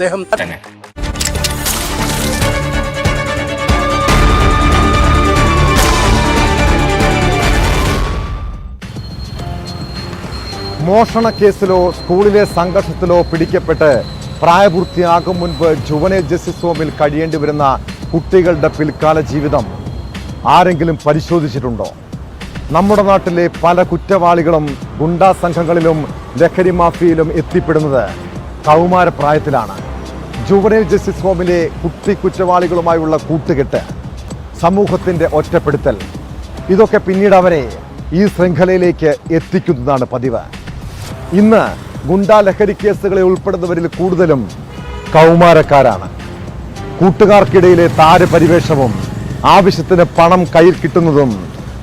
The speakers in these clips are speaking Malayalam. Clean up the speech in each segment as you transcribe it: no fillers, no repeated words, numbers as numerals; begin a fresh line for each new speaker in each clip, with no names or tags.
അദ്ദേഹം
തന്നെ.
മോഷണ കേസിലോ സ്കൂളിലെ സംഘർഷത്തിലോ പിടിക്കപ്പെട്ട് പ്രായപൂർത്തിയാകും മുൻപ് ജുവനൈൽ ജസ്റ്റിസ് ഹോമിൽ കഴിയേണ്ടി വരുന്ന കുട്ടികളുടെ പിൽക്കാല ജീവിതം ആരെങ്കിലും പരിശോധിച്ചിട്ടുണ്ടോ? നമ്മുടെ നാട്ടിലെ പല കുറ്റവാളികളും ഗുണ്ടാ സംഘങ്ങളിലും ലഹരി മാഫിയയിലും എത്തിപ്പെടുന്നത് കൗമാരപ്രായത്തിലാണ്. ജുവനൈൽ ജസ്റ്റിസ് ഹോമിലെ കുട്ടി കുറ്റവാളികളുമായുള്ള കൂട്ടുകെട്ട്, സമൂഹത്തിൻ്റെ ഒറ്റപ്പെടുത്തൽ, ഇതൊക്കെ പിന്നീട് അവരെ ഈ ശൃംഖലയിലേക്ക് എത്തിക്കുന്നതാണ് പതിവ്. ഇന്ന് ഗുണ്ടാ ലഹരി കേസുകളിൽ ഉൾപ്പെടുന്നവരിൽ കൂടുതലും കൗമാരക്കാരാണ്. കൂട്ടുകാർക്കിടയിലെ താരപരിവേഷവും ആവശ്യത്തിന് പണം കയ്യിൽ കിട്ടുന്നതും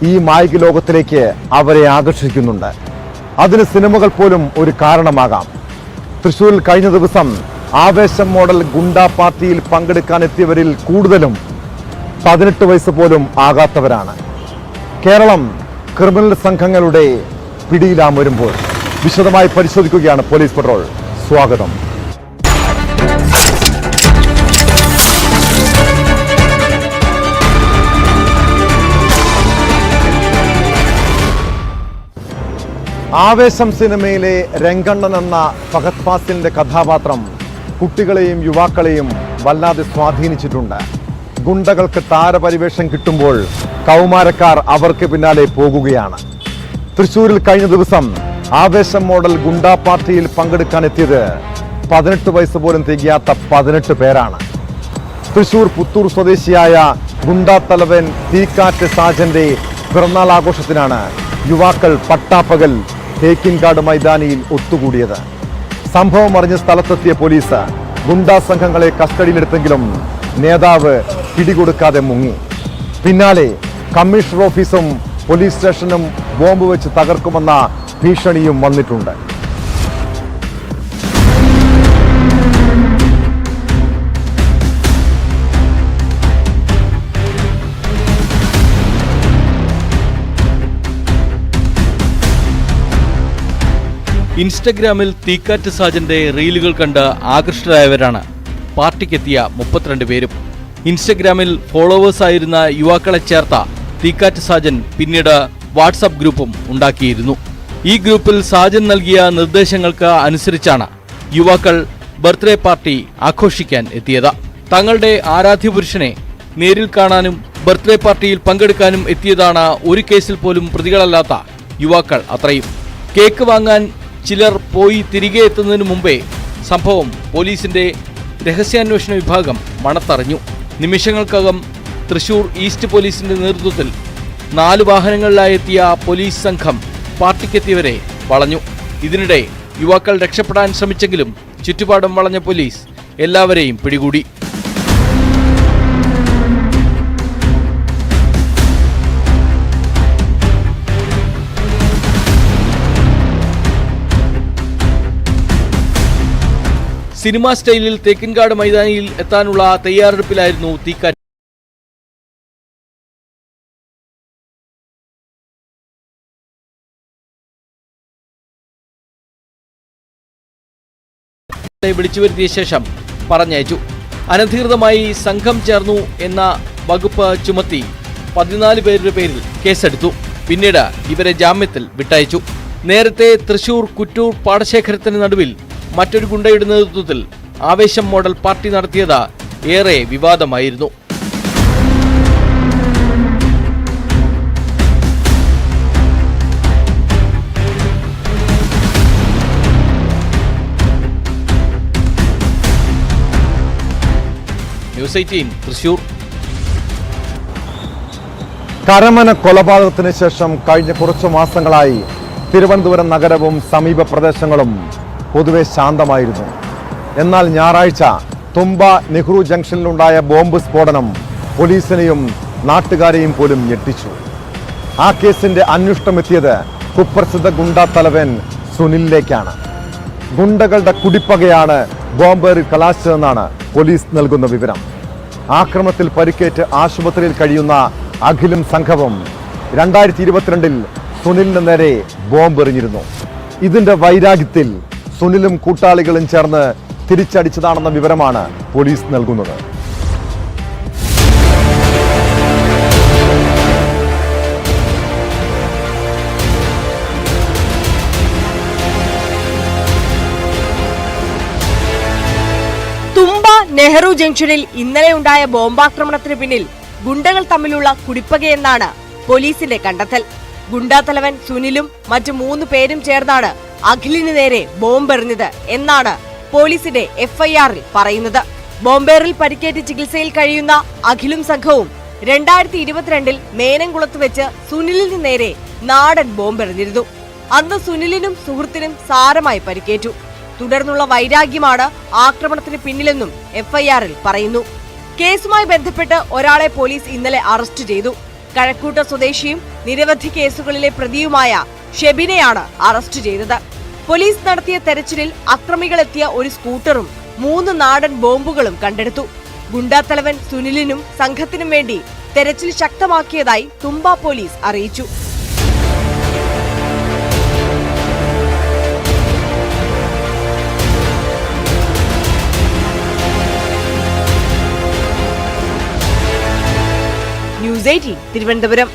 ഈ മായിക ലോകത്തിലേക്ക് അവരെ ആകർഷിക്കുന്നുണ്ട്. അതിന് സിനിമകൾ പോലും ഒരു കാരണമാകാം. തൃശ്ശൂരിൽ കഴിഞ്ഞ ദിവസം ആവേശം മോഡൽ ഗുണ്ടാ പാർട്ടിയിൽ പങ്കെടുക്കാൻ എത്തിയവരിൽ കൂടുതലും 18 വയസ്സ് പോലും ആകാത്തവരാണ്. കേരളം ക്രിമിനൽ സംഘങ്ങളുടെ പിടിയിലാമരുമ്പോൾ വിശദമായി പരിശോധിക്കുകയാണ് പോലീസ് പട്രോൾ. സ്വാഗതം. ആവേശം സിനിമയിലെ രംഗണ്ണൻ എന്ന ഫഹദ് ഫാസിലിന്റെ കഥാപാത്രം കുട്ടികളെയും യുവാക്കളെയും വല്ലാതെ സ്വാധീനിച്ചിട്ടുണ്ട്. ഗുണ്ടകൾക്ക് താരപരിവേഷം കിട്ടുമ്പോൾ കൗമാരക്കാർ അവർക്ക് പിന്നാലെ പോകുകയാണ്. തൃശ്ശൂരിൽ കഴിഞ്ഞ ദിവസം ആവേശം മോഡൽ ഗുണ്ടാ പാർട്ടിയിൽ പങ്കെടുക്കാൻ എത്തിയത് 18 വയസ്സ് പോലും തികയാത്ത 18 പേരാണ്. തൃശ്ശൂർ പുത്തൂർ സ്വദേശിയായ ഗുണ്ടാ തലവൻ തീക്കാറ്റ് സാജന്റെ പിറന്നാൾ ആഘോഷത്തിനാണ് യുവാക്കൾ പട്ടാപ്പകൽ തേക്കിൻകാട് മൈതാനിയിൽ ഒത്തുകൂടിയത്. സംഭവം അറിഞ്ഞ് സ്ഥലത്തെത്തിയ പോലീസ് ഗുണ്ടാ സംഘങ്ങളെ കസ്റ്റഡിയിലെടുത്തെങ്കിലും നേതാവ് പിടികൊടുക്കാതെ മുങ്ങി. പിന്നാലെ കമ്മീഷണർ ഓഫീസും പോലീസ് സ്റ്റേഷനും ബോംബ് വെച്ച് തകർക്കുമെന്ന ഭീഷണിയും വന്നിട്ടുണ്ട്.
ഇൻസ്റ്റഗ്രാമിൽ തീക്കാറ്റ് സാജന്റെ റീലുകൾ കണ്ട് ആകൃഷ്ടരായവരാണ് പാർട്ടിക്കെത്തിയ 32 പേരും. ഇൻസ്റ്റഗ്രാമിൽ ഫോളോവേഴ്സായിരുന്ന യുവാക്കളെ ചേർത്ത തീക്കാറ്റ് സാജൻ പിന്നീട് വാട്സപ്പ് ഗ്രൂപ്പും ഉണ്ടാക്കിയിരുന്നു. ഈ ഗ്രൂപ്പിൽ സാജൻ നൽകിയ നിർദ്ദേശങ്ങൾക്ക് അനുസരിച്ചാണ് യുവാക്കൾ ബർത്ത്ഡേ പാർട്ടി ആഘോഷിക്കാൻ എത്തിയത്. തങ്ങളുടെ ആരാധ്യപുരുഷനെ നേരിൽ കാണാനും ബർത്ത്ഡേ പാർട്ടിയിൽ പങ്കെടുക്കാനും എത്തിയതാണ് ഒരു കേസിൽ പോലും പ്രതികളല്ലാത്ത യുവാക്കൾ അത്രയും. കേക്ക് വാങ്ങാൻ ചിലർ പോയി തിരികെ എത്തുന്നതിന് മുമ്പേ സംഭവം പോലീസിന്റെ രഹസ്യാന്വേഷണ വിഭാഗം മണത്തറിഞ്ഞു. നിമിഷങ്ങൾക്കകം തൃശൂർ ഈസ്റ്റ് പോലീസിന്റെ നേതൃത്വത്തിൽ 4 വാഹനങ്ങളിലായെത്തിയ പോലീസ് സംഘം പാർട്ടിക്കെത്തിയവരെ വളഞ്ഞു. ഇതിനിടെ യുവാക്കൾ രക്ഷപ്പെടാൻ ശ്രമിച്ചെങ്കിലും ചുറ്റുപാടും വളഞ്ഞ പോലീസ് എല്ലാവരെയും പിടികൂടി. സിനിമാ സ്റ്റൈലിൽ തേക്കിൻകാട് മൈതാനിയിൽ എത്താനുള്ള തയ്യാറെടുപ്പിലായിരുന്നു തീക്കാറ്റ്. വിളിച്ചു വരുത്തിയ ശേഷം പറഞ്ഞയച്ചു. അനധികൃതമായി സംഘം ചേർന്നു എന്ന വകുപ്പ് ചുമത്തി 14 പേരുടെ പേരിൽ കേസെടുത്തു. പിന്നീട് ഇവരെ ജാമ്യത്തിൽ വിട്ടയച്ചു. നേരത്തെ തൃശൂർ കുറ്റൂർ പാടശേഖരത്തിന് നടുവിൽ മറ്റൊരു ഗുണ്ടയുടെ നേതൃത്വത്തിൽ ആവേശം മോഡൽ പാർട്ടി നടത്തിയത് ഏറെ വിവാദമായിരുന്നു. ന്യൂസ് 18 തൃശൂർ.
കരമന കൊലപാതകത്തിന് ശേഷം കഴിഞ്ഞ കുറച്ചു മാസങ്ങളായി തിരുവനന്തപുരം നഗരവും സമീപ പ്രദേശങ്ങളും പൊതുവെ ശാന്തമായിരുന്നു. എന്നാൽ ഞായറാഴ്ച തുമ്പ നെഹ്റു ജംഗ്ഷനിലുണ്ടായ ബോംബ് സ്ഫോടനം പോലീസിനെയും നാട്ടുകാരെയും പോലും ഞെട്ടിച്ചു. ആ കേസിന്റെ അന്വേഷണം എത്തിയത് കുപ്രസിദ്ധ ഗുണ്ടാ തലവൻ സുനിലിലേക്കാണ്. ഗുണ്ടകളുടെ കുടിപ്പകയാണ് ബോംബേറിൽ കലാശിച്ചതെന്നാണ് പോലീസ് നൽകുന്ന വിവരം. ആക്രമണത്തിൽ പരിക്കേറ്റ് ആശുപത്രിയിൽ കഴിയുന്ന അഖിലും സംഘവും 2022 സുനിലിന് നേരെ ബോംബെറിഞ്ഞിരുന്നു. ഇതിന്റെ വൈരാഗ്യത്തിൽ സുനിലും കൂട്ടാളികളും ചേർന്ന് തിരിച്ചടിച്ചതാണെന്ന വിവരമാണ് പോലീസ് നൽകുന്നത്.
തുമ്പ നെഹ്റു ജംഗ്ഷനിൽ ഇന്നലെ ഉണ്ടായ ബോംബാക്രമണത്തിന് പിന്നിൽ ഗുണ്ടകൾ തമ്മിലുള്ള കുടിപ്പകയെന്നാണ് പോലീസിന്റെ കണ്ടെത്തൽ. ഗുണ്ടാത്തലവൻ സുനിലും മറ്റു 3 പേരും ചേർന്നാണ് അഖിലിന് നേരെ ബോംബെറിഞ്ഞത് എന്നാണ് പോലീസിന്റെ എഫ്ഐആറിൽ പറയുന്നത്. ബോംബേറിൽ പരിക്കേറ്റ് ചികിത്സയിൽ കഴിയുന്ന അഖിലും സംഘവും 2022-ൽ മേനംകുളത്ത് വെച്ച് സുനിലിന് നേരെ നാടൻ ബോംബെറിഞ്ഞിരുന്നു. അന്ന് സുനിലിനും സുഹൃത്തിനും സാരമായി പരിക്കേറ്റു. തുടർന്നുള്ള വൈരാഗ്യമാണ് ആക്രമണത്തിന് പിന്നിലെന്നും എഫ്ഐആറിൽ പറയുന്നു. കേസുമായി ബന്ധപ്പെട്ട് ഒരാളെ പോലീസ് ഇന്നലെ അറസ്റ്റ് ചെയ്തു. കഴക്കൂട്ട സ്വദേശിയും നിരവധി കേസുകളിലെ പ്രതിയുമായ ഷെബിനെയാണ് അറസ്റ്റ് ചെയ്തത്. പോലീസ് നടത്തിയ തെരച്ചിലിൽ അക്രമികളെത്തിയ ഒരു സ്കൂട്ടറും 3 നാടൻ ബോംബുകളും കണ്ടെടുത്തു. ഗുണ്ടാത്തലവൻ സുനിലിനും സംഘത്തിനും വേണ്ടി തെരച്ചിൽ ശക്തമാക്കിയതായി തുമ്പ പോലീസ് അറിയിച്ചു. ന്യൂസ് 18 തിരുവനന്തപുരം.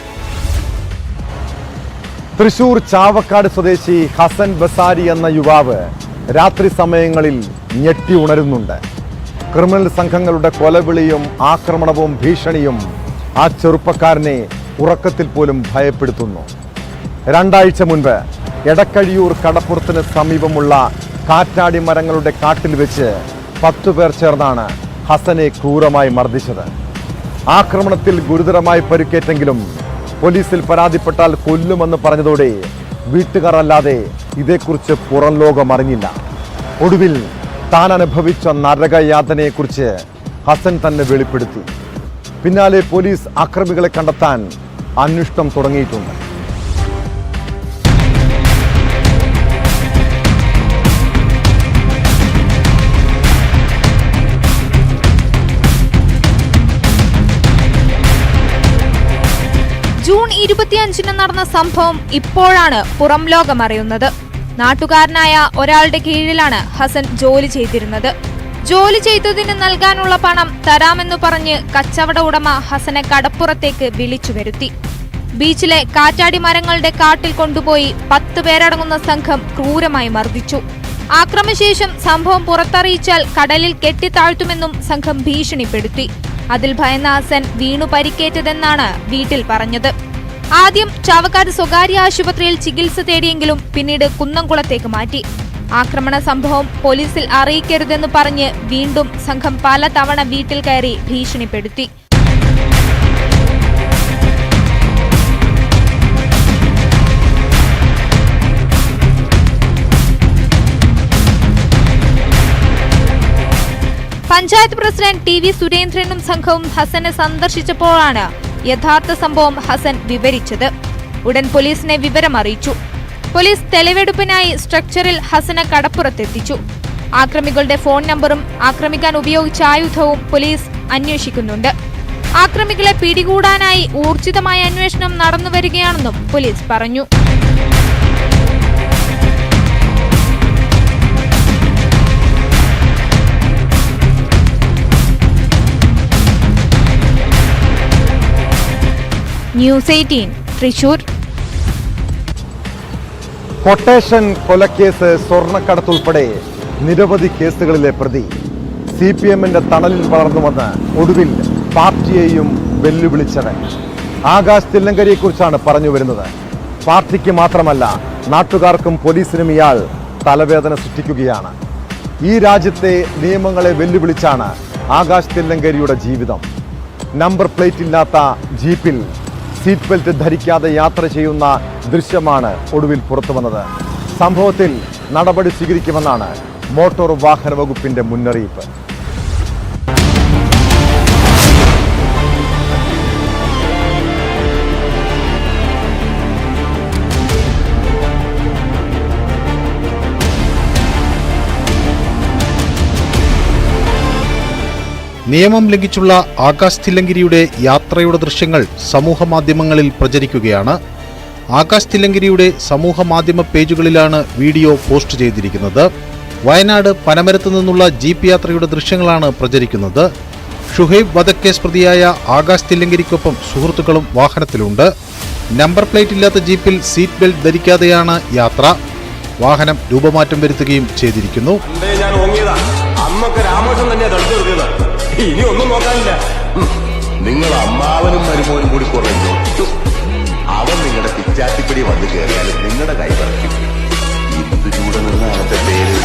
തൃശൂർ ചാവക്കാട് സ്വദേശി ഹസൻ ബസാരി എന്ന യുവാവ് രാത്രി സമയങ്ങളിൽ ഞെട്ടി ഉണരുന്നുണ്ട്. ക്രിമിനൽ സംഘങ്ങളുടെ കൊലവിളിയും ആക്രമണവും ഭീഷണിയും ആ ചെറുപ്പക്കാരനെ ഉറക്കത്തിൽ പോലും ഭയപ്പെടുത്തുന്നു. 2 ആഴ്ച മുൻപ് എടക്കഴിയൂർ കടപ്പുറത്തിന് സമീപമുള്ള കാറ്റാടി മരങ്ങളുടെ കാട്ടിൽ വെച്ച് 10 പേർ ചേർന്നാണ് ഹസനെ ക്രൂരമായി മർദ്ദിച്ചത്. ആക്രമണത്തിൽ ഗുരുതരമായി പരിക്കേറ്റെങ്കിലും പോലീസിൽ പരാതിപ്പെട്ടാൽ കൊല്ലുമെന്ന് പറഞ്ഞതോടെ വീട്ടുകാർ അല്ലാതെ ഇതേക്കുറിച്ച് പുറം ലോകം അറിഞ്ഞില്ല. ഒടുവിൽ താൻ അനുഭവിച്ച നരകയാതനയെക്കുറിച്ച് ഹസൻ തന്നെ വെളിപ്പെടുത്തി. പിന്നാലെ പോലീസ് അക്രമികളെ കണ്ടെത്താൻ അന്വേഷണം തുടങ്ങിയിട്ടുണ്ട്.
ജൂൺ 25-ന് നടന്ന സംഭവം ഇപ്പോഴാണ് പുറം ലോകം അറിയുന്നത്. നാട്ടുകാരനായ ഒരാളുടെ കീഴിലാണ് ഹസൻ ജോലി ചെയ്തിരുന്നത്. ജോലി ചെയ്തതിന് നൽകാനുള്ള പണം തരാമെന്നു പറഞ്ഞ് കച്ചവട ഉടമ ഹസനെ കടപ്പുറത്തേക്ക് വിളിച്ചു വരുത്തി. ബീച്ചിലെ കാറ്റാടി മരങ്ങളുടെ കാട്ടിൽ കൊണ്ടുപോയി 10 പേരടങ്ങുന്ന സംഘം ക്രൂരമായി മർദ്ദിച്ചു. ആക്രമശേഷം സംഭവം പുറത്തറിയിച്ചാൽ കടലിൽ കെട്ടിത്താഴ്ത്തുമെന്നും സംഘം ഭീഷണിപ്പെടുത്തി. അതിൽ ഭയന്ന ഹസൻ വീണു പരിക്കേറ്റതെന്നാണ് വീട്ടിൽ പറഞ്ഞത്. ആദ്യം ചാവക്കാട് സ്വകാര്യ ആശുപത്രിയിൽ ചികിത്സ തേടിയെങ്കിലും പിന്നീട് കുന്നംകുളത്തേക്ക് മാറ്റി. ആക്രമണ സംഭവം പോലീസിൽ അറിയിക്കരുതെന്ന് പറഞ്ഞ് വീണ്ടും സംഘം പലതവണ വീട്ടിൽ കയറി ഭീഷണിപ്പെടുത്തി. പഞ്ചായത്ത് പ്രസിഡന്റ് ടി വി സുരേന്ദ്രനും സംഘവും ഹസനെ സന്ദർശിച്ചപ്പോഴാണ് യഥാർത്ഥ സംഭവം ഹസൻ വിവരിച്ചത്. ഉടൻ പോലീസിനെ വിവരം അറിയിച്ചു. പോലീസ് തെളിവെടുപ്പിനായി സ്ട്രക്ചറിൽ ഹസനെ കടപ്പുറത്തെത്തിച്ചു. ആക്രമികളുടെ ഫോൺ നമ്പറും ആക്രമിക്കാൻ ഉപയോഗിച്ച ആയുധവും പോലീസ് അന്വേഷിക്കുന്നുണ്ട്. ആക്രമികളെ പിടികൂടാനായി ഊർജിതമായ അന്വേഷണം നടന്നുവരികയാണെന്നും പോലീസ് പറഞ്ഞു. ന്യൂസ് 18 തൃശൂർ.
കൊട്ടേഷൻ, കൊലക്കേസ്, സ്വർണ്ണക്കടത്തുൾപ്പെടെ നിരവധി കേസുകളിലെ പ്രതി CPM-ന്റെ തണലിൽ വളർന്നു വന്ന് ഒടുവിൽ പാർട്ടിയെയും വെല്ലുവിളിച്ചവൻ ആകാശ് തില്ലങ്കരിയെക്കുറിച്ചാണ് പറഞ്ഞു വരുന്നത്. പാർട്ടിക്ക് മാത്രമല്ല നാട്ടുകാർക്കും പോലീസിനും ഇയാൾ തലവേദന സൃഷ്ടിക്കുകയാണ്. ഈ രാജ്യത്തെ നിയമങ്ങളെ വെല്ലുവിളിച്ചാണ് ആകാശ് തില്ലങ്കരിയുടെ ജീവിതം. നമ്പർ പ്ലേറ്റ് ഇല്ലാത്ത ജീപ്പിൽ സീറ്റ് ബെൽറ്റ് ധരിക്കാതെ യാത്ര ചെയ്യുന്ന ദൃശ്യമാണ് ഒടുവിൽ പുറത്തു വന്നത്. സംഭവത്തിൽ നടപടി സ്വീകരിക്കുമെന്നാണ് മോട്ടോർ വാഹന വകുപ്പിന്റെ മുന്നറിയിപ്പ്.
നിയമം ലംഘിച്ചുള്ള ആകാശ് തില്ലങ്കരിയുടെ യാത്രയുടെ ദൃശ്യങ്ങൾ സമൂഹമാധ്യമങ്ങളിൽ പ്രചരിക്കുകയാണ്. ആകാശ് തില്ലങ്കരിയുടെ സമൂഹമാധ്യമ പേജുകളിലാണ് വീഡിയോ പോസ്റ്റ് ചെയ്തിരിക്കുന്നത്. വയനാട് പനമരത്ത് നിന്നുള്ള ജീപ്പ് യാത്രയുടെ ദൃശ്യങ്ങളാണ് പ്രചരിക്കുന്നത്. ഷുഹൈബ് വധക്കേസ് പ്രതിയായ ആകാശ് തില്ലങ്കരിക്കൊപ്പം സുഹൃത്തുക്കളും വാഹനത്തിലുണ്ട്. നമ്പർ പ്ലേറ്റ് ഇല്ലാത്ത ജീപ്പിൽ സീറ്റ് ബെൽറ്റ് ധരിക്കാതെയാണ് യാത്ര. വാഹനം രൂപമാറ്റം വരുത്തുകയും ചെയ്തിരിക്കുന്നു.
ഇനി ഒന്നും നോക്കാനില്ല. നിങ്ങൾ അമ്മാവനും മരുമോനും കൂടി കുറഞ്ഞു. അവൻ നിങ്ങളുടെ പിച്ചാത്തിപ്പടി വന്ന് കയറിയാലും നിങ്ങളുടെ കൈ പറയും. എന്ത് ചൂടെന്ന് അവന്റെ പേര്.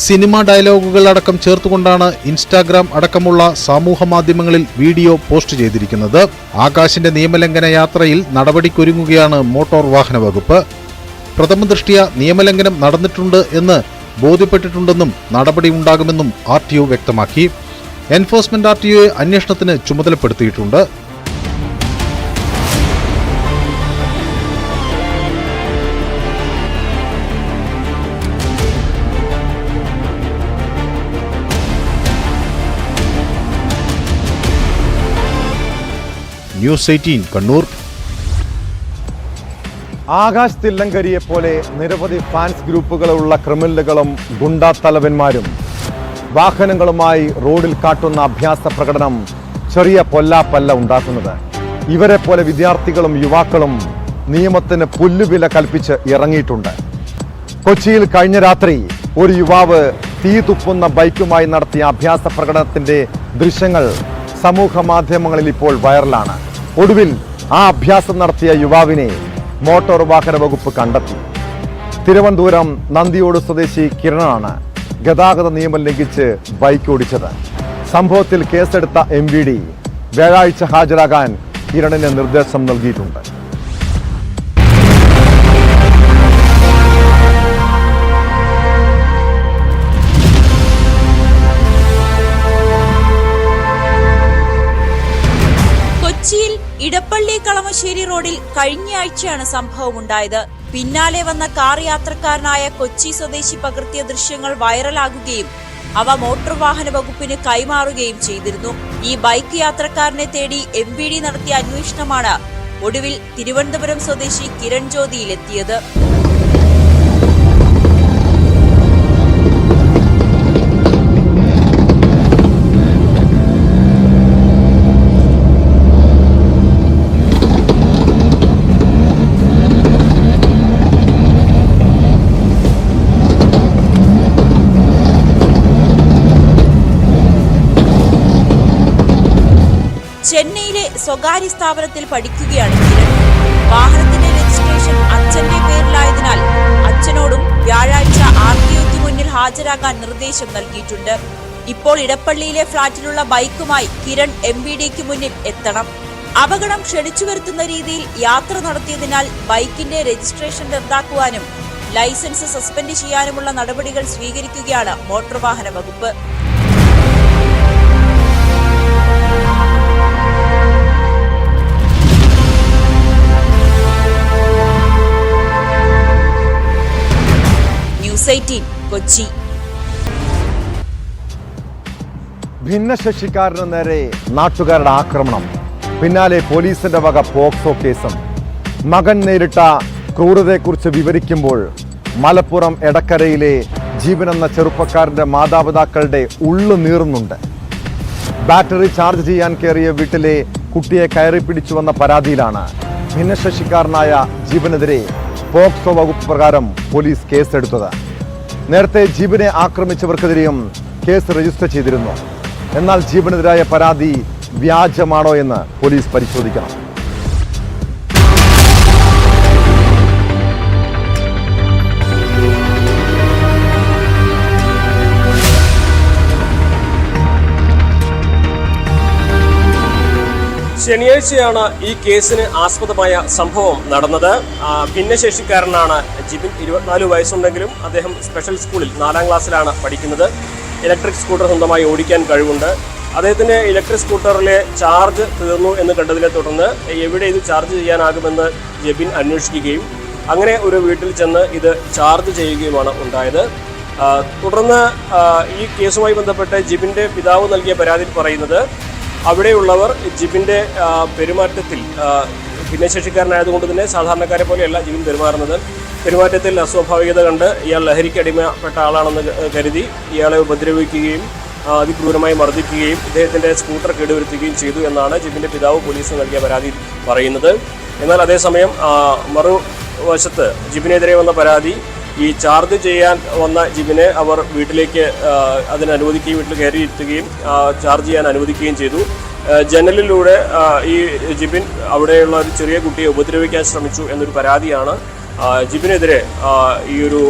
സിനിമ ഡയലോഗുകൾ അടക്കം ചേർത്തുകൊണ്ടാണ് ഇൻസ്റ്റാഗ്രാം അടക്കമുള്ള സമൂഹ മാധ്യമങ്ങളിൽ വീഡിയോ പോസ്റ്റ് ചെയ്തിരിക്കുന്നത്. ആകാശിന്റെ നിയമലംഘന യാത്രയിൽ നടപടിക്കൊരുങ്ങുകയാണ് മോട്ടോർ വാഹന വകുപ്പ്. പ്രഥമ ദൃഷ്ട്യാ നിയമലംഘനം നടന്നിട്ടുണ്ട് എന്ന് ബോധ്യപ്പെട്ടിട്ടുണ്ടെന്നും നടപടിയുണ്ടാകുമെന്നും RTO വ്യക്തമാക്കി. എൻഫോഴ്സ്മെന്റ് RTOയെ അന്വേഷണത്തിന് ചുമതലപ്പെടുത്തിയിട്ടുണ്ട്. ന്യൂസ് 18 കണ്ണൂർ.
ആകാശ് തില്ലങ്കരിയെ പോലെ നിരവധി ഫാൻസ് ഗ്രൂപ്പുകളുള്ള ക്രിമിനലുകളും ഗുണ്ടാത്തലവന്മാരും വാഹനങ്ങളുമായി റോഡിൽ കാട്ടുന്ന അഭ്യാസ പ്രകടനം ചെറിയ പൊല്ലാപ്പല്ല ഉണ്ടാക്കുന്നത്. ഇവരെ പോലെ വിദ്യാർത്ഥികളും യുവാക്കളും നിയമത്തിന് പുല്ലുവില കൽപ്പിച്ച് ഇറങ്ങിയിട്ടുണ്ട്. കൊച്ചിയിൽ കഴിഞ്ഞ രാത്രി ഒരു യുവാവ് തീ തുപ്പുന്ന ബൈക്കുമായി നടത്തിയ അഭ്യാസ പ്രകടനത്തിന്റെ ദൃശ്യങ്ങൾ സമൂഹ മാധ്യമങ്ങളിൽ ഇപ്പോൾ വൈറലാണ്. ഒടുവിൽ ആ അഭ്യാസം നടത്തിയ യുവാവിനെ മോട്ടോർ വാഹന വകുപ്പ് കണ്ടെത്തി. തിരുവനന്തപുരം നന്ദിയോട് സ്വദേശി കിരണാണ് ഗതാഗത നിയമം ലംഘിച്ച് ബൈക്ക് ഓടിച്ചത്. സംഭവത്തിൽ കേസെടുത്ത MVD വ്യാഴാഴ്ച ഹാജരാകാൻ കിരണിന് നിർദ്ദേശം നൽകിയിട്ടുണ്ട്.
കൊച്ചിയിൽ ഇടപ്പള്ളി കളമശ്ശേരി റോഡിൽ കഴിഞ്ഞയാഴ്ചയാണ് സംഭവമുണ്ടായത്. പിന്നാലെ വന്ന കാർ യാത്രക്കാരനായ കൊച്ചി സ്വദേശി പകർത്തിയ ദൃശ്യങ്ങൾ വൈറലാകുകയും അവ മോട്ടോർ വാഹന വകുപ്പിന് കൈമാറുകയും ചെയ്തിരുന്നു. ഈ ബൈക്ക് യാത്രക്കാരനെ തേടി MVD നടത്തിയ അന്വേഷണമാണ് ഒടുവിൽ തിരുവനന്തപുരം സ്വദേശി കിരൺ ജ്യോതിയിലെത്തിയത്. ചെന്നൈയിലെ സ്വകാര്യ സ്ഥാപനത്തിൽ പഠിക്കുകയാണ് കിരൺ. വാഹനത്തിന്റെ രജിസ്ട്രേഷൻ അച്ഛന്റെ പേരിലായതിനാൽ അച്ഛനോടും വ്യാഴാഴ്ച RTOയ്ക്ക് മുന്നിൽ ഹാജരാകാൻ നിർദ്ദേശം നൽകിയിട്ടുണ്ട്. ഇപ്പോൾ ഇടപ്പള്ളിയിലെ ഫ്ളാറ്റിലുള്ള ബൈക്കുമായി കിരൺ MVDക്ക് മുന്നിൽ എത്തണം. അപകടം ക്ഷണിച്ചു വരുത്തുന്ന രീതിയിൽ യാത്ര നടത്തിയതിനാൽ ബൈക്കിന്റെ രജിസ്ട്രേഷൻ റദ്ദാക്കുവാനും ലൈസൻസ് സസ്പെൻഡ് ചെയ്യാനുമുള്ള നടപടികൾ സ്വീകരിക്കുകയാണ് മോട്ടോർ വാഹന വകുപ്പ്. ന്യൂസ് 18 കൊച്ചി.
ഭിന്നശേഷിക്കാരന് നേരെ നാട്ടുകാരുടെ ആക്രമണം, പിന്നാലെ പോലീസിന്റെ വക പോക്സോ കേസും. മകൻ നേരിട്ട ക്രൂരതയെക്കുറിച്ച് വിവരിക്കുമ്പോൾ മലപ്പുറം എടക്കരയിലെ ജീവൻ എന്ന ചെറുപ്പക്കാരന്റെ മാതാപിതാക്കളുടെ ഉള്ളു നീറുന്നുണ്ട്. ബാറ്ററി ചാർജ് ചെയ്യാൻ കയറിയ വീട്ടിലെ കുട്ടിയെ കയറി പിടിച്ചുവെന്ന പരാതിയിലാണ് ഭിന്നശേഷിക്കാരനായ ജീവനെതിരെ പോക്സോ വകുപ്പ് പ്രകാരം പോലീസ് കേസെടുത്തത്. നേരത്തെ ജീവനെ ആക്രമിച്ചവർക്കെതിരെയും കേസ് രജിസ്റ്റർ ചെയ്തിരുന്നു. എന്നാൽ ജീവനെതിരായ പരാതി വ്യാജമാണോ എന്ന് പോലീസ് പരിശോധിക്കണം.
ശനിയാഴ്ചയാണ് ഈ കേസിന് ആസ്പദമായ സംഭവം നടന്നത്. ഭിന്നശേഷിക്കാരനാണ് ജിബിൻ. 24 വയസ്സുണ്ടെങ്കിലും അദ്ദേഹം സ്പെഷ്യൽ സ്കൂളിൽ 4ാം ക്ലാസ്സിലാണ് പഠിക്കുന്നത്. ഇലക്ട്രിക് സ്കൂട്ടർ സ്വന്തമായി ഓടിക്കാൻ കഴിവുണ്ട്. അദ്ദേഹത്തിൻ്റെ ഇലക്ട്രിക് സ്കൂട്ടറിലെ ചാർജ് തീർന്നു എന്ന് കണ്ടതിനെ തുടർന്ന് എവിടെ ഇത് ചാർജ് ചെയ്യാനാകുമെന്ന് ജെബിൻ അന്വേഷിക്കുകയും അങ്ങനെ ഒരു വീട്ടിൽ ചെന്ന് ഇത് ചാർജ് ചെയ്യുകയുമാണ് ഉണ്ടായത്. തുടർന്ന് ഈ കേസുമായി ബന്ധപ്പെട്ട് ജിബിൻ്റെ പിതാവ് നൽകിയ പരാതിയിൽ പറയുന്നത് അവിടെയുള്ളവർ ജിബിൻ്റെ പെരുമാറ്റത്തിൽ ഭിന്നശേഷിക്കാരനായതുകൊണ്ട് തന്നെ സാധാരണക്കാരെ പോലെയല്ല ജിബിൻ പെരുമാറുന്നത്. പെരുമാറ്റത്തിൽ അസ്വാഭാവികത കണ്ട് ഇയാൾ ലഹരിക്ക് അടിമപ്പെട്ട ആളാണെന്ന് കരുതി ഇയാളെ ഉപദ്രവിക്കുകയും അതിക്രൂരമായി മർദ്ദിക്കുകയും ഇദ്ദേഹത്തിൻ്റെ സ്കൂട്ടർ കേടുവരുത്തുകയും ചെയ്തു എന്നാണ് ജിബിൻ്റെ പിതാവ് പോലീസിന് നൽകിയ പരാതി പറയുന്നത്. എന്നാൽ അതേസമയം മറുവശത്ത് ജിബിനെതിരെ വന്ന പരാതി ഈ ചാർജ് ചെയ്യാൻ വന്ന ജിബിനെ അവർ വീട്ടിലേക്ക് അതിനനുവദിക്കുകയും വീട്ടിൽ കയറിയിരുത്തുകയും ചാർജ് ചെയ്യാൻ അനുവദിക്കുകയും ചെയ്തു. ജനലിലൂടെ ഈ ജിബിൻ അവിടെയുള്ള ഒരു ചെറിയ കുട്ടിയെ ഉപദ്രവിക്കാൻ ശ്രമിച്ചു എന്നൊരു പരാതിയാണ് ജിബിനെതിരെ ഈ ഒരു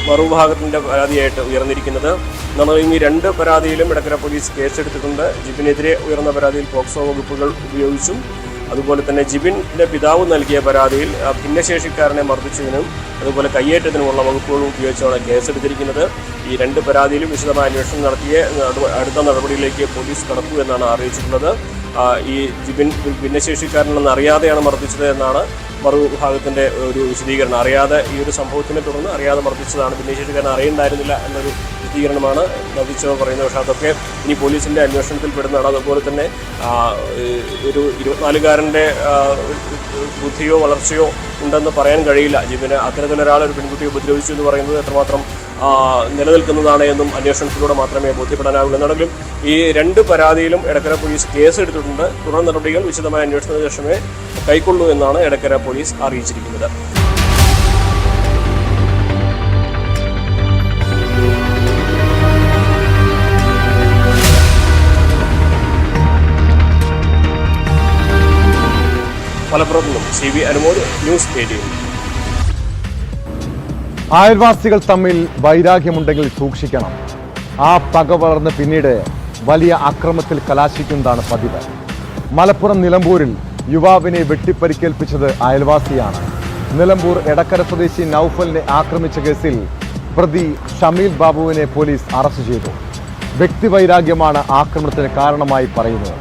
മറുഭാഗത്തിൻ്റെ പരാതിയായിട്ട് ഉയർന്നിരിക്കുന്നത്. നമ്മൾ ഈ 2 പരാതിയിലും എടക്കര പോലീസ് കേസെടുത്തിട്ടുണ്ട്. ജിബിനെതിരെ ഉയർന്ന പരാതിയിൽ പോക്സോ വകുപ്പുകൾ ഉപയോഗിച്ചും അതുപോലെ തന്നെ ജിബിൻ്റെ പിതാവ് നൽകിയ പരാതിയിൽ ഭിന്നശേഷിക്കാരനെ മർദ്ദിച്ചതിനും അതുപോലെ കയ്യേറ്റത്തിനുമുള്ള വകുപ്പുകൾ ഉപയോഗിച്ചാണ് കേസെടുത്തിരിക്കുന്നത്. ഈ 2 പരാതിയിലും വിശദമായ അന്വേഷണം നടത്തിയ അടുത്ത നടപടിയിലേക്ക് പോലീസ് കടത്തു എന്നാണ് അറിയിച്ചിട്ടുള്ളത്. ഈ ജിബിൻ ഭിന്നശേഷിക്കാരനെന്ന് അറിയാതെയാണ് മർദ്ദിച്ചത് എന്നാണ് മറുഭാഗത്തിൻ്റെ ഒരു വിശദീകരണം. അറിയാതെ ഈ ഒരു സംഭവത്തിനെ തുടർന്ന് അറിയാതെ മർദ്ദിച്ചതാണ്, ഭിന്നശേഷിക്കാരൻ അറിയണ്ടായിരുന്നില്ല എന്നൊരു വിശദീകരണമാണ് മർദ്ദിച്ചവർ പറയുന്നത്. പക്ഷേ അതൊക്കെ ഇനി പോലീസിൻ്റെ അന്വേഷണത്തിൽ പെടുന്നതാണ്. അതുപോലെ തന്നെ ഒരു 24-കാരൻ്റെ ബുദ്ധിയോ വളർച്ചയോ ഉണ്ടെന്ന് പറയാൻ കഴിയില്ല. ജിബിന് അത്തരത്തിലൊരാൾ ഒരു പെൺകുട്ടിയെ ഉപദ്രവിച്ചു എന്ന് പറയുന്നത് എത്രമാത്രം നിലനിൽക്കുന്നതാണ് എന്നും അന്വേഷണത്തിലൂടെ മാത്രമേ ബോധ്യപ്പെടാനാവുള്ളൂ. എന്നാണെങ്കിലും ഈ 2 പരാതിയിലും എടക്കര പോലീസ് കേസെടുത്തിട്ടുണ്ട്. തുടർ നടപടികൾ വിശദമായ അന്വേഷണത്തിന് ശേഷമേ കൈക്കൊള്ളൂ എന്നാണ് എടക്കര പോലീസ് അറിയിച്ചിരിക്കുന്നത്. മലപ്പുറത്ത് നിന്നും CV അനുമോദ്, ന്യൂസ് 18.
അയൽവാസികൾ തമ്മിൽ വൈരാഗ്യമുണ്ടെങ്കിൽ സൂക്ഷിക്കണം. ആ പക വളർന്ന് പിന്നീട് വലിയ അക്രമത്തിൽ കലാശിക്കുന്നതാണ് പതിവ്. മലപ്പുറം നിലമ്പൂരിൽ യുവാവിനെ വെട്ടിപ്പരിക്കേൽപ്പിച്ചത് അയൽവാസിയാണ്. നിലമ്പൂർ എടക്കര സ്വദേശി നൌഫലിനെ ആക്രമിച്ച കേസിൽ പ്രതി ഷമീൽ ബാബുവിനെ പോലീസ് അറസ്റ്റ് ചെയ്തു. വ്യക്തിവൈരാഗ്യമാണ് ആക്രമണത്തിന് കാരണമായി പറയുന്നത്.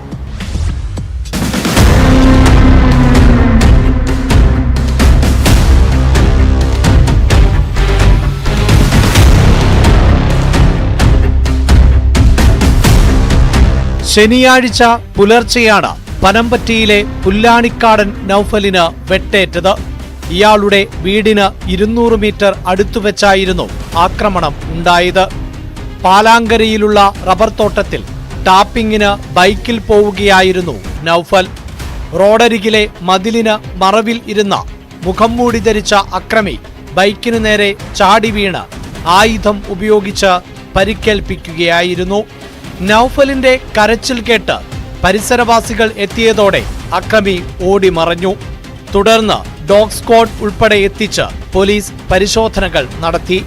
ശനിയാഴ്ച പുലർച്ചെയാണ് പനമ്പറ്റിയിലെ പുല്ലാണിക്കാടൻ നൌഫലിന് വെട്ടേറ്റത്. ഇയാളുടെ വീടിന് 200 മീറ്റർ അടുത്തുവെച്ചായിരുന്നു ആക്രമണം ഉണ്ടായത്. പാലാങ്കരയിലുള്ള റബ്ബർ തോട്ടത്തിൽ ടാപ്പിങ്ങിന് ബൈക്കിൽ പോവുകയായിരുന്നു നൌഫൽ. റോഡരികിലെ മതിലിന് മറവിൽ ഇരുന്ന മുഖം മൂടി ധരിച്ച അക്രമി ബൈക്കിനു നേരെ ചാടി വീണ് ആയുധം ഉപയോഗിച്ച് പരിക്കേൽപ്പിക്കുകയായിരുന്നു. നൌഫലിന്റെ കരച്ചിൽ കേട്ട് പരിസരവാസികൾ എത്തിയതോടെ അക്രമി ഓടി മറഞ്ഞു. തുടർന്ന് ഡോഗ് സ്ക്വാഡ് ഉൾപ്പെടെ എത്തിച്ച് പോലീസ് പരിശോധനകൾ നടത്തി.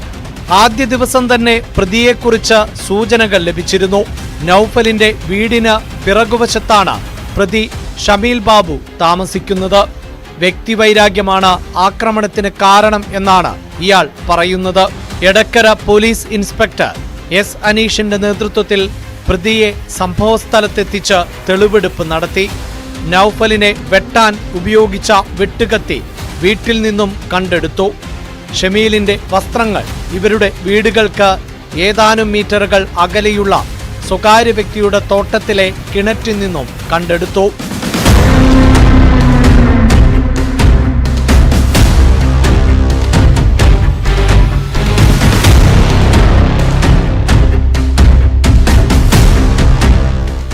ആദ്യ ദിവസം തന്നെ പ്രതിയെക്കുറിച്ച് സൂചനകൾ ലഭിച്ചിരുന്നു. നൌഫലിന്റെ വീടിന് പിറകുവശത്താണ് പ്രതി ഷമീൽ ബാബു താമസിക്കുന്നത്. വ്യക്തിവൈരാഗ്യമാണ് ആക്രമണത്തിന് കാരണം എന്നാണ് ഇയാൾ പറയുന്നത്. Edakkara police inspector S. അനീഷിന്റെ നേതൃത്വത്തിൽ പ്രതിയെ സംഭവസ്ഥലത്തെത്തിച്ച് തെളിവെടുപ്പ് നടത്തി. നൌഫലിനെ വെട്ടാൻ ഉപയോഗിച്ച വെട്ടുകത്തി വീട്ടിൽ നിന്നും കണ്ടെടുത്തു. ഷമീലിന്റെ വസ്ത്രങ്ങൾ ഇവരുടെ വീടുകൾക്ക് ഏതാനും മീറ്ററുകൾ അകലെയുള്ള സ്വകാര്യ വ്യക്തിയുടെ തോട്ടത്തിലെ കിണറ്റിൽ നിന്നും കണ്ടെടുത്തു.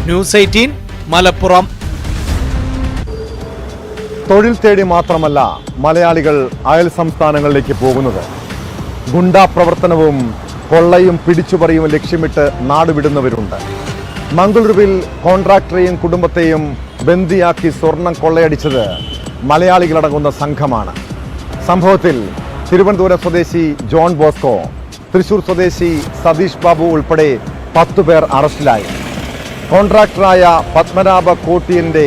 ന്യൂസ് 18 മലപ്പുറം.
തൊഴിൽ തേടി മാത്രമല്ല മലയാളികൾ അയൽ സംസ്ഥാനങ്ങളിലേക്ക് പോകുന്നത്. ഗുണ്ടാ പ്രവർത്തനവും കൊള്ളയും പിടിച്ചുപറിയും ലക്ഷ്യമിട്ട് നാടുവിടുന്നവരുണ്ട്. മംഗളൂരുവിൽ കോൺട്രാക്ടറെയും കുടുംബത്തെയും ബന്ദിയാക്കി സ്വർണം കൊള്ളയടിച്ചത് മലയാളികളടങ്ങുന്ന സംഘമാണ്. സംഭവത്തിൽ തിരുവനന്തപുരം സ്വദേശി ജോൺ ബോസ്കോ, തൃശൂർ സ്വദേശി സതീഷ് ബാബു ഉൾപ്പെടെ 10 പേർ അറസ്റ്റിലായി. കോൺട്രാക്ടറായ പത്മനാഭ കോട്ടിയന്റെ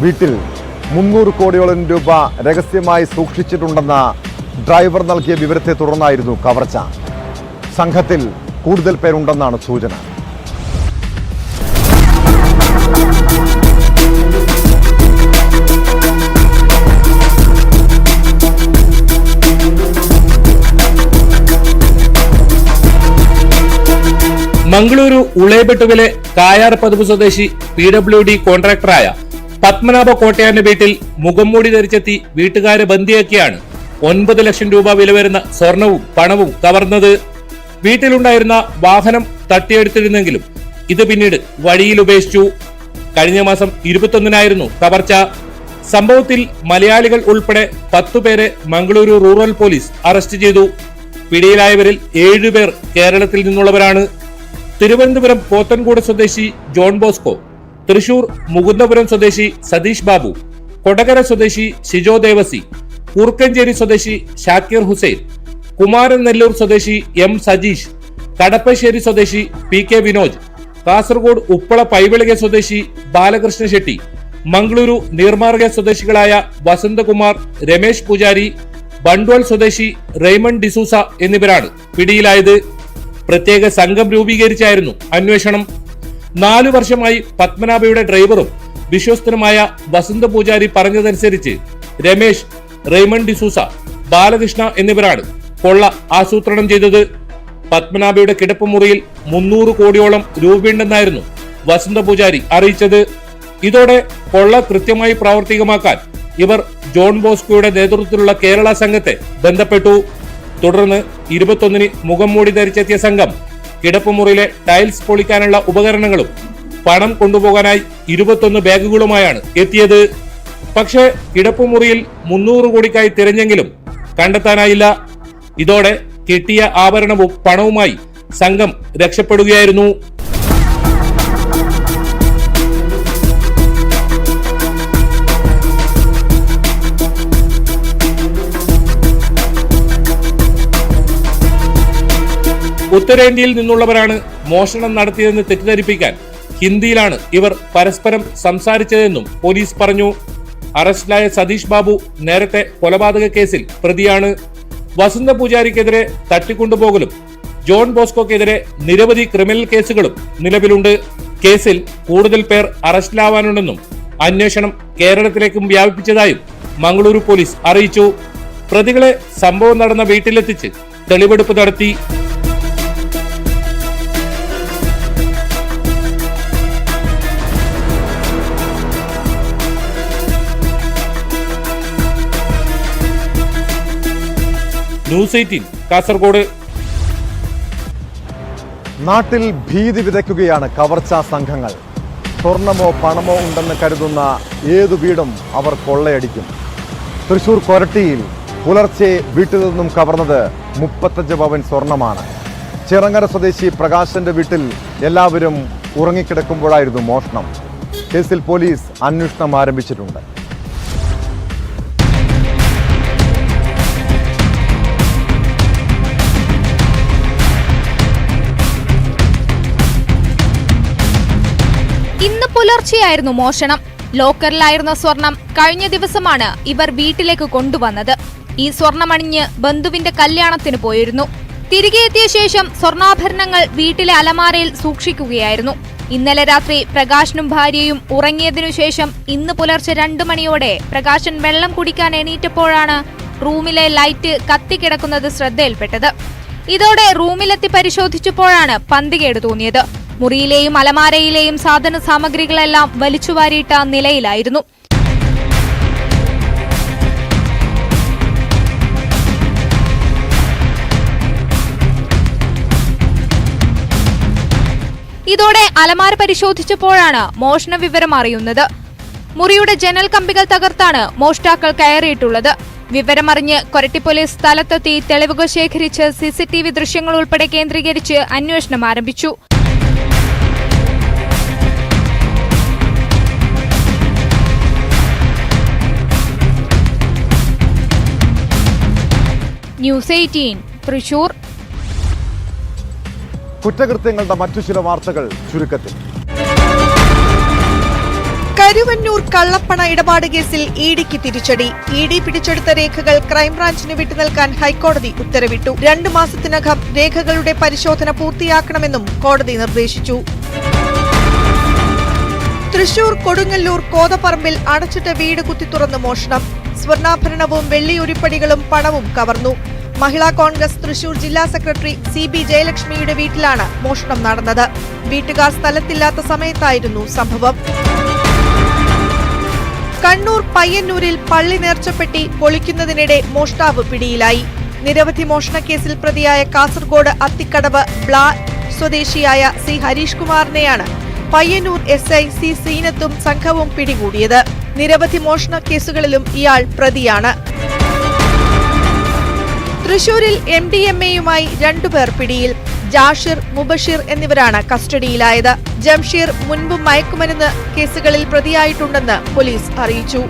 വീട്ടിൽ 300 കോടിയോളം രൂപ രഹസ്യമായി സൂക്ഷിച്ചിട്ടുണ്ടെന്ന ഡ്രൈവർ നൽകിയ വിവരത്തെ തുടർന്നായിരുന്നു കവർച്ച. സംഘത്തിൽ കൂടുതൽ പേരുണ്ടെന്നാണ് സൂചന.
മംഗളൂരു ഉളേബെട്ടുവിലെ കായാർ പതിവ് സ്വദേശി PWD കോൺട്രാക്ടറായ പത്മനാഭ കോട്ടയാന്റെ വീട്ടിൽ മുഖംമൂടി ധരിച്ചെത്തി വീട്ടുകാരെ ബന്ദിയാക്കിയാണ് 9 ലക്ഷം രൂപ വില വരുന്ന സ്വർണവും പണവും കവർന്നത്. വീട്ടിലുണ്ടായിരുന്ന വാഹനം തട്ടിയെടുത്തിരുന്നെങ്കിലും ഇത് പിന്നീട് വഴിയിൽ ഉപേക്ഷിച്ചു. കഴിഞ്ഞ മാസം 21-നായിരുന്നു കവർച്ച. സംഭവത്തിൽ മലയാളികൾ ഉൾപ്പെടെ 10 പേരെ മംഗളൂരു റൂറൽ പോലീസ് അറസ്റ്റ് ചെയ്തു. പിടിയിലായവരിൽ 7 പേർ കേരളത്തിൽ നിന്നുള്ളവരാണ്. തിരുവനന്തപുരം പോത്തൻകോട് സ്വദേശി ജോൺ ബോസ്കോ, തൃശൂർ മുകുന്ദപുരം സ്വദേശി സതീഷ് ബാബു, കൊടകര സ്വദേശി ഷിജോ ദേവസി, കൂർക്കഞ്ചേരി സ്വദേശി ഷാക്കിർ ഹുസൈൻ, കുമാരൻ നെല്ലൂർ സ്വദേശി എം സജീഷ്, കടപ്പശ്ശേരി സ്വദേശി പി കെ വിനോജ്, കാസർഗോഡ് ഉപ്പള പൈവിളിക സ്വദേശി ബാലകൃഷ്ണ ഷെട്ടി, മംഗളൂരു നീർമാർഗ സ്വദേശികളായ വസന്തകുമാർ, രമേശ് പൂജാരി, ബണ്ട്വൽ സ്വദേശി റെയ്മണ്ട് ഡിസൂസ എന്നിവരാണ് പിടിയിലായത്. പ്രത്യേക സംഘം രൂപീകരിച്ചായിരുന്നു അന്വേഷണം. 4 വർഷമായി പത്മനാഭയുടെ ഡ്രൈവറും വിശ്വസ്തനുമായ വസന്ത പൂജാരി പറഞ്ഞതനുസരിച്ച് രമേശ്, റെയ്മണ്ട് ഡിസൂസ, ബാലകൃഷ്ണ എന്നിവരാണ് കൊള്ള ആസൂത്രണം ചെയ്തത്. പത്മനാഭയുടെ കിടപ്പുമുറിയിൽ 300 കോടിയോളം രൂപയുണ്ടെന്നായിരുന്നു വസന്ത പൂജാരി അറിയിച്ചത്. ഇതോടെ കൊള്ള കൃത്യമായി പ്രാവർത്തികമാക്കാൻ ഇവർ ജോൺ ബോസ്കോയുടെ നേതൃത്വത്തിലുള്ള കേരള സംഘത്തെ ബന്ധപ്പെട്ടു. തുടർന്ന് 21-ന് മുഖം മൂടി ധരിച്ചെത്തിയ സംഘം കിടപ്പുമുറിയിലെ ടൈൽസ് പൊളിക്കാനുള്ള ഉപകരണങ്ങളും പണം കൊണ്ടുപോകാനായി 21 ബാഗുകളുമായാണ് എത്തിയത്. പക്ഷേ കിടപ്പുമുറിയിൽ 300 കോടിക്കായി തിരഞ്ഞെങ്കിലും കണ്ടെത്താനായില്ല. ഇതോടെ കിട്ടിയ ആഭരണവും പണവുമായി സംഘം രക്ഷപ്പെടുകയായിരുന്നു. ഉത്തരേന്ത്യയിൽ നിന്നുള്ളവരാണ് മോഷണം നടത്തിയതെന്ന് തെറ്റിദ്ധരിപ്പിക്കാൻ ഹിന്ദിയിലാണ് ഇവർ പരസ്പരം സംസാരിച്ചതെന്നും പോലീസ് പറഞ്ഞു. അറസ്റ്റിലായ സതീഷ് ബാബു നേരത്തെ കൊലപാതക കേസിൽ പ്രതിയാണ്. വസന്ത പൂജാരിക്കെതിരെ തട്ടിക്കൊണ്ടുപോകലും ജോൺ ബോസ്കോക്കെതിരെ നിരവധി ക്രിമിനൽ കേസുകളും നിലവിലുണ്ട്. കേസിൽ കൂടുതൽ പേർ അറസ്റ്റിലാവാനുണ്ടെന്നും അന്വേഷണം കേരളത്തിലേക്കും വ്യാപിപ്പിച്ചതായും മംഗളൂരു പോലീസ് അറിയിച്ചു. പ്രതികളെ സംഭവം നടന്ന വീട്ടിലെത്തിച്ച് തെളിവെടുപ്പ് നടത്തി. ന്യൂസ് 18 കാസർഗോഡ്.
നാട്ടിൽ ഭീതി വിതയ്ക്കുകയാണ് കവർച്ചാ സംഘങ്ങൾ. സ്വർണമോ പണമോ ഉണ്ടെന്ന് കരുതുന്ന ഏതു വീടും അവർ കൊള്ളയടിക്കും. തൃശൂർ കൊരട്ടിയിൽ പുലർച്ചെ വീട്ടിൽ നിന്നും കവർന്നത് 35 പവൻ സ്വർണമാണ്. ചിറങ്ങര സ്വദേശി പ്രകാശന്റെ വീട്ടിൽ എല്ലാവരും ഉറങ്ങിക്കിടക്കുമ്പോഴായിരുന്നു മോഷണം. കേസിൽ പോലീസ് അന്വേഷണം ആരംഭിച്ചിട്ടുണ്ട്.
ഇന്ന് പുലർച്ചെയായിരുന്നു മോഷണം. ലോക്കറിലായിരുന്ന സ്വർണം കഴിഞ്ഞ ദിവസമാണ് ഇവർ വീട്ടിലേക്ക് കൊണ്ടുവന്നത്. ഈ സ്വർണമണിഞ്ഞ് ബന്ധുവിന്റെ കല്യാണത്തിന് പോയിരുന്നു. തിരികെ എത്തിയ ശേഷം സ്വർണ്ണാഭരണങ്ങൾ വീട്ടിലെ അലമാരയിൽ സൂക്ഷിക്കുകയായിരുന്നു. ഇന്നലെ രാത്രി പ്രകാശനും ഭാര്യയും ഉറങ്ങിയതിനു ശേഷം ഇന്ന് പുലർച്ചെ 2 മണിയോടെ പ്രകാശൻ വെള്ളം കുടിക്കാൻ എണീറ്റപ്പോഴാണ് റൂമിലെ ലൈറ്റ് കത്തിക്കിടക്കുന്നത് ശ്രദ്ധയിൽപ്പെട്ടത്. ഇതോടെ റൂമിലെത്തി പരിശോധിച്ചപ്പോഴാണ് പന്തികേട് തോന്നിയത്. മുറിയിലെയും അലമാരയിലെയും സാധന സാമഗ്രികളെല്ലാം വലിച്ചുവാരിയിട്ട നിലയിലായിരുന്നു. ഇതോടെ അലമാര പരിശോധിച്ചപ്പോഴാണ് മോഷണ വിവരം അറിയുന്നത്. മുറിയുടെ ജനൽ കമ്പികൾ തകർത്താണ് മോഷ്ടാക്കൾ കയറിയിട്ടുള്ളത്. വിവരമറിഞ്ഞ് കൊരട്ടി പോലീസ് സ്ഥലത്തെത്തി തെളിവുകൾ ശേഖരിച്ച് CCTV ദൃശ്യങ്ങൾ ഉൾപ്പെടെ കേന്ദ്രീകരിച്ച് അന്വേഷണം ആരംഭിച്ചു. ന്യൂസ് 18 തൃശൂർ.
കുറ്റകൃത്യങ്ങളുടെ മറ്റു ചില വാർത്തകൾ ചുരുക്കത്തിൽ.
കരുവന്നൂർ കള്ളപ്പണ ഇടപാട് കേസിൽ ഇഡിക്ക് തിരിച്ചടി. ഇഡി പിടിച്ചെടുത്ത രേഖകൾ ക്രൈംബ്രാഞ്ചിന് വിട്ടുനൽകാൻ ഹൈക്കോടതി ഉത്തരവിട്ടു. 2 മാസത്തിനകം രേഖകളുടെ പരിശോധന പൂർത്തിയാക്കണമെന്നും കോടതി നിർദ്ദേശിച്ചു. തൃശൂർ കൊടുങ്ങല്ലൂർ കോതപ്പറമ്പിൽ അടച്ചിട്ട വീട് കുത്തിത്തുറന്ന് മോഷണം. സ്വർണ്ണാഭരണവും വെള്ളിയുരുപ്പടികളും പണവും കവർന്നു. മഹിളാ കോൺഗ്രസ് തൃശൂർ ജില്ലാ സെക്രട്ടറി CB ജയലക്ഷ്മിയുടെ വീട്ടിലാണ് മോഷണം നടന്നത്. വീട്ടുകാർ സ്ഥലത്തില്ലാത്ത സമയത്തായിരുന്നു സംഭവം.
കണ്ണൂർ പയ്യന്നൂരിൽ പള്ളി നേർച്ചപ്പെട്ടി പൊളിക്കുന്നതിനിടെ മോഷ്ടാവ് പിടിയിലായി. നിരവധി മോഷണക്കേസിൽ പ്രതിയായ കാസർഗോഡ് അത്തിക്കടവ് ബ്ലാ സ്വദേശിയായ സി ഹരീഷ് കുമാറിനെയാണ് പയ്യന്നൂർ SI സി സീനത്തും സംഘവും പിടികൂടിയത്. നിരവധി മോഷണ കേസുകളിലും ഇയാൾ പ്രതിയാണ്. തൃശൂരിൽ MDMAയുമായി 2 പേർ പിടിയിൽ. ജാഷിർ, മുബഷിർ എന്നിവരാണ് കസ്റ്റഡിയിലായത്. ജംഷീർ മുൻപും മയക്കുമരുന്ന് കേസുകളിൽ പ്രതിയായിട്ടുണ്ടെന്ന് പോലീസ് അറിയിച്ചു.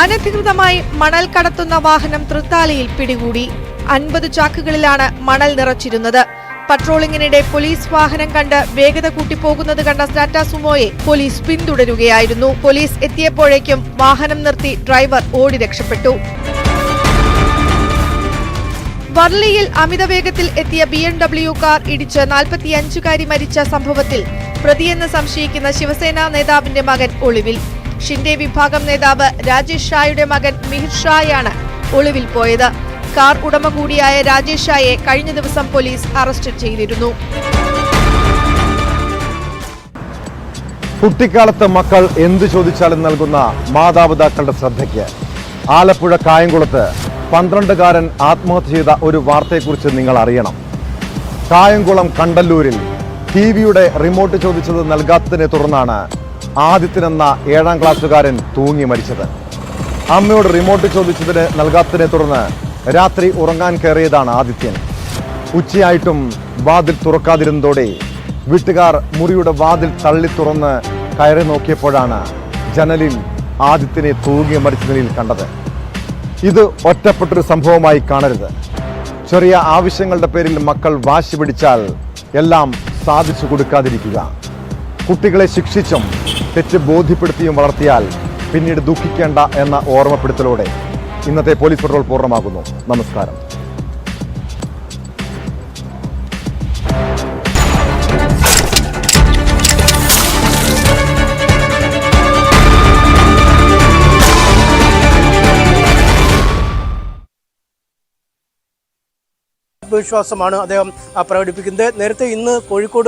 അനധികൃതമായി മണൽ കടത്തുന്ന വാഹനം തൃത്താലയിൽ പിടികൂടി. 50 ചാക്കുകളിലാണ് മണൽ നിറച്ചിരുന്നത്. പട്രോളിംഗിനിടെ പോലീസ് വാഹനം കണ്ട് വേഗത കൂട്ടിപ്പോകുന്നത് കണ്ട ടാറ്റ സുമോയെ പോലീസ് പിന്തുടരുകയായിരുന്നു. പോലീസ് എത്തിയപ്പോഴേക്കും വാഹനം നിർത്തി ഡ്രൈവർ ഓടി രക്ഷപ്പെട്ടു. വർളിയിൽ അമിതവേഗത്തിൽ എത്തിയ BMW കാർ ഇടിച്ച് 45-കാരി മരിച്ച സംഭവത്തിൽ പ്രതിയെന്ന് സംശയിക്കുന്ന ശിവസേന നേതാവിന്റെ മകൻ ഒളിവിൽ. ഷിൻഡെ വിഭാഗം നേതാവ് രാജേഷ് ഷായുടെ മകൻ മിഹിർ ഷായാണ് ഒളിവിൽ പോയത്. കാർ ഉടമ കൂടിയായ രാജേഷ് ഷായെ കഴിഞ്ഞ ദിവസം പോലീസ് അറസ്റ്റ് ചെയ്തിരുന്നു.
കുട്ടിക്കാലത്ത് മക്കൾ എന്തു ചോദിച്ചാലും നൽകുന്ന മാതാപിതാക്കളുടെ ശ്രദ്ധയ്ക്ക് ആലപ്പുഴ കായംകുളത്ത് 12കാരൻ ആത്മഹത്യ ചെയ്ത ഒരു വാർത്തയെക്കുറിച്ച് നിങ്ങൾ അറിയണം. കായംകുളം കണ്ടല്ലൂരിൽ ടിവിയുടെ റിമോട്ട് ചോദിച്ചത് നൽകാത്തതിനെ തുടർന്നാണ് ആദിത്യൻ എന്ന 7ാം ക്ലാസ്സുകാരൻ തൂങ്ങി മരിച്ചത്. അമ്മയോട് റിമോട്ട് ചോദിച്ചതിന് നൽകാത്തതിനെ തുടർന്ന് രാത്രി ഉറങ്ങാൻ കയറിയതാണ് ആദിത്യൻ. ഉച്ചയായിട്ടും വാതിൽ തുറക്കാതിരുന്നതോടെ വീട്ടുകാർ മുറിയുടെ വാതിൽ തള്ളി തുറന്ന് കയറി നോക്കിയപ്പോഴാണ് ജനലിൽ ആദിത്യനെ തൂങ്ങി മരിച്ച നിലയിൽ കണ്ടത്. ഇത് ഒറ്റപ്പെട്ടൊരു സംഭവമായി കാണരുത്. ചെറിയ ആവശ്യങ്ങളുടെ പേരിൽ മക്കൾ വാശി പിടിച്ചാൽ എല്ലാം സാധിച്ചു കൊടുക്കാതിരിക്കുക. കുട്ടികളെ ശിക്ഷിച്ചും തെറ്റ് ബോധ്യപ്പെടുത്തിയും വളർത്തിയാൽ പിന്നീട് ദുഃഖിക്കേണ്ട എന്ന ഓർമ്മപ്പെടുത്തലോടെ ഇന്നത്തെ പോലീസ് പട്രോൾ പൂർണ്ണമാകുന്നു. നമസ്കാരം.
വിശ്വാസമാണ് അദ്ദേഹം പ്രകടിപ്പിക്കുന്നത്. നേരത്തെ ഇന്ന് കോഴിക്കോട്